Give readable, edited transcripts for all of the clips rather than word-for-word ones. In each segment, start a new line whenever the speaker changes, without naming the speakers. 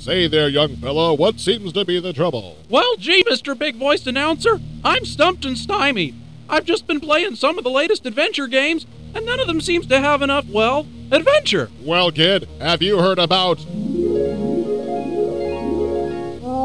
Say there, young fellow, what seems to be the trouble?
Well, gee, Mr. Big-Voiced Announcer, I'm stumped and stymied. I've just been playing some of the latest adventure games, and none of them seems to have enough, well, adventure.
Well, kid, have you heard about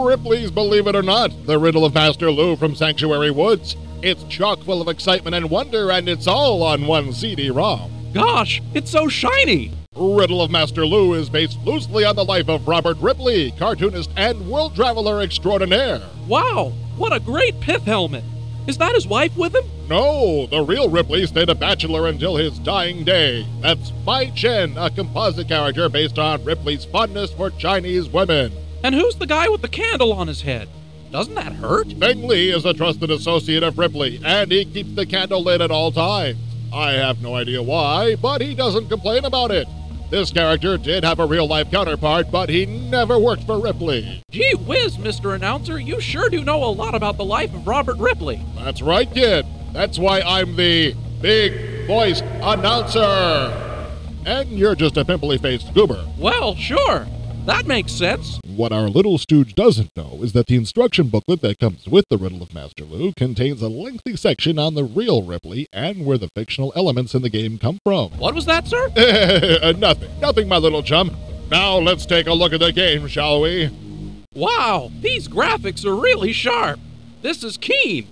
Ripley's Believe It or Not, the Riddle of Master Lu from Sanctuary Woods? It's chock full of excitement and wonder, and it's all on one CD-ROM.
Gosh, it's so shiny.
Riddle of Master Lu is based loosely on the life of Robert Ripley, cartoonist and world traveler extraordinaire.
Wow, what a great pith helmet. Is that his wife with him?
No, the real Ripley stayed a bachelor until his dying day. That's Mai Chen, a composite character based on Ripley's fondness for Chinese women.
And who's the guy with the candle on his head? Doesn't that hurt?
Feng Li is a trusted associate of Ripley, and he keeps the candle lit at all times. I have no idea why, but he doesn't complain about it. This character did have a real-life counterpart, but he never worked for Ripley.
Gee whiz, Mr. Announcer, you sure do know a lot about the life of Robert Ripley.
That's right, kid. That's why I'm the big-voiced announcer. And you're just a pimply-faced goober.
Well, sure. That makes sense.
What our little stooge doesn't know is that the instruction booklet that comes with the Riddle of Master Lu contains a lengthy section on the real Ripley and where the fictional elements in the game come from.
What was that, sir?
Nothing, my little chum. Now let's take a look at the game, shall we?
Wow, these graphics are really sharp. This is keen.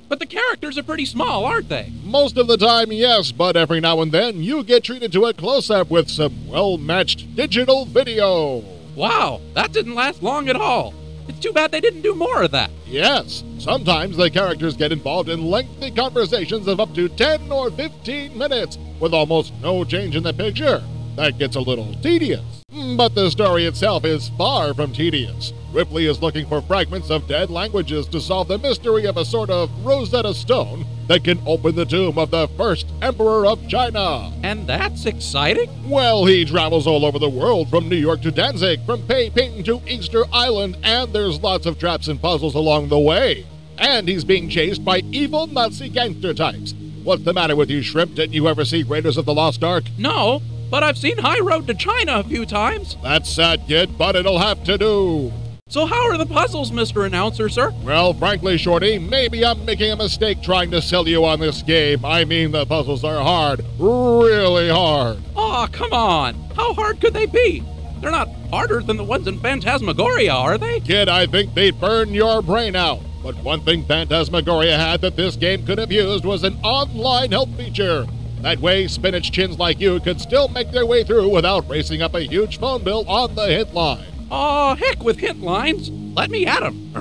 But the characters are pretty small, aren't they?
Most of the time, yes, but every now and then you get treated to a close-up with some well-matched digital video.
Wow, that didn't last long at all. It's too bad they didn't do more of that.
Yes, sometimes the characters get involved in lengthy conversations of up to 10 or 15 minutes with almost no change in the picture. That gets a little tedious. But the story itself is far from tedious. Ripley is looking for fragments of dead languages to solve the mystery of a sort of Rosetta Stone that can open the tomb of the first emperor of China.
And that's exciting?
Well, he travels all over the world, from New York to Danzig, from Peiping to Easter Island, and there's lots of traps and puzzles along the way. And he's being chased by evil Nazi gangster types. What's the matter with you, Shrimp? Didn't you ever see Raiders of the Lost Ark?
No, but I've seen High Road to China a few times.
That's sad, kid, but it'll have to do.
So how are the puzzles, Mr. Announcer, sir?
Well, frankly, Shorty, maybe I'm making a mistake trying to sell you on this game. I mean, the puzzles are hard. Really hard.
Aw, come on. How hard could they be? They're not harder than the ones in Phantasmagoria, are they?
Kid, I think they'd burn your brain out. But one thing Phantasmagoria had that this game could have used was an online help feature. That way, spinach chins like you could still make their way through without racing up a huge phone bill on the hit line.
Aw, heck with hit lines. Let me at 'em.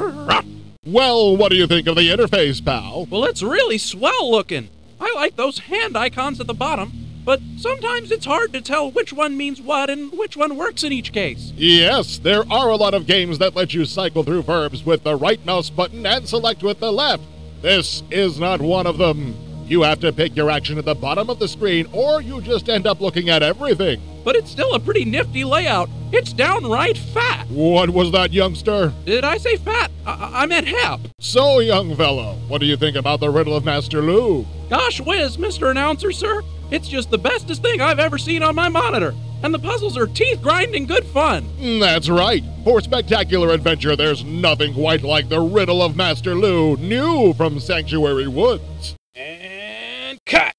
Well, what do you think of the interface, pal?
Well, it's really swell looking. I like those hand icons at the bottom, but sometimes it's hard to tell which one means what and which one works in each case.
Yes, there are a lot of games that let you cycle through verbs with the right mouse button and select with the left. This is not one of them. You have to pick your action at the bottom of the screen, or you just end up looking at everything.
But it's still a pretty nifty layout. It's downright fat.
What was that, youngster?
Did I say fat? I meant hep.
So, young fellow, what do you think about the Riddle of Master Lu?
Gosh whiz, Mr. Announcer, sir. It's just the bestest thing I've ever seen on my monitor. And the puzzles are teeth-grinding good fun.
That's right. For spectacular adventure, there's nothing quite like the Riddle of Master Lu, new from Sanctuary Woods.
And cut!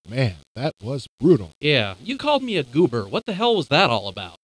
Man, that was brutal.
Yeah, you called me a goober. What the hell was that all about?